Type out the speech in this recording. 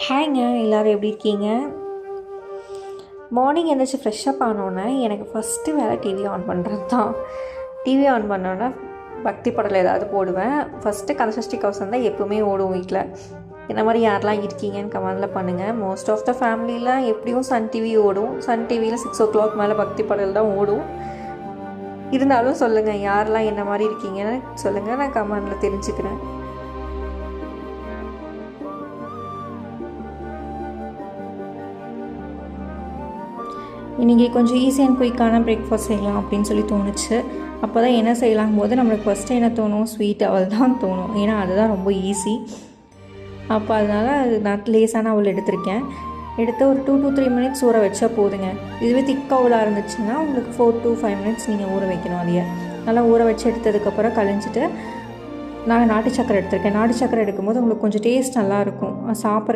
ஹாய்ங்க, எல்லோரும் எப்படி இருக்கீங்க? மார்னிங் எழுந்திரிச்சி ஃப்ரெஷ்ஷப் ஆனோன்னே எனக்கு ஃபஸ்ட்டு வேலை டிவி ஆன் பண்ணுறது தான். டிவி ஆன் பண்ணோன்னே பக்தி பாடல் ஏதாவது போடுவேன். ஃபஸ்ட்டு கந்தசஷ்டி கவசம் தான் எப்போவுமே ஓடும் வீட்டில். இந்த மாதிரி யாரெல்லாம் இருக்கீங்கன்னு கமெண்டில் பண்ணுங்கள். மோஸ்ட் ஆஃப் த ஃபேமிலியில் எப்படியும் சன் டிவி ஓடும். சன் டிவியில் 6 o'clock மேலே பக்தி பாடல் தான் ஓடும். இருந்தாலும் சொல்லுங்கள், யாரெல்லாம் என்ன மாதிரி இருக்கீங்கன்னு சொல்லுங்கள், நான் கமெண்டில் தெரிஞ்சுக்கிறேன். இன்றைக்கி கொஞ்சம் ஈஸி அண்ட் குயிக்கான பிரேக்ஃபாஸ்ட் செய்யலாம் அப்படின்னு சொல்லி தோணுச்சு. அப்போ தான் என்ன செய்யலாம் போது நம்மளுக்கு ஃபஸ்ட்டு என்ன தோணும், ஸ்வீட் அவள் தான் தோணும். ஏன்னா அதுதான் ரொம்ப ஈஸி. அப்போ அதனால் நான் லேசான அவள் எடுத்திருக்கேன். எடுத்து ஒரு 2 to 3 minutes ஊற வச்சா போதுங்க. இதுவே திக்காக இருந்துச்சுன்னா உங்களுக்கு 4 to 5 minutes நீங்கள் ஊற வைக்கணும். அதையே நல்லா ஊற வச்சு எடுத்ததுக்கப்புறம் கழிஞ்சிட்டு நான் நாட்டு சக்கரை எடுத்திருக்கேன். நாட்டு சக்கரை எடுக்கும்போது உங்களுக்கு கொஞ்சம் டேஸ்ட் நல்லாயிருக்கும். சாப்பிட்ற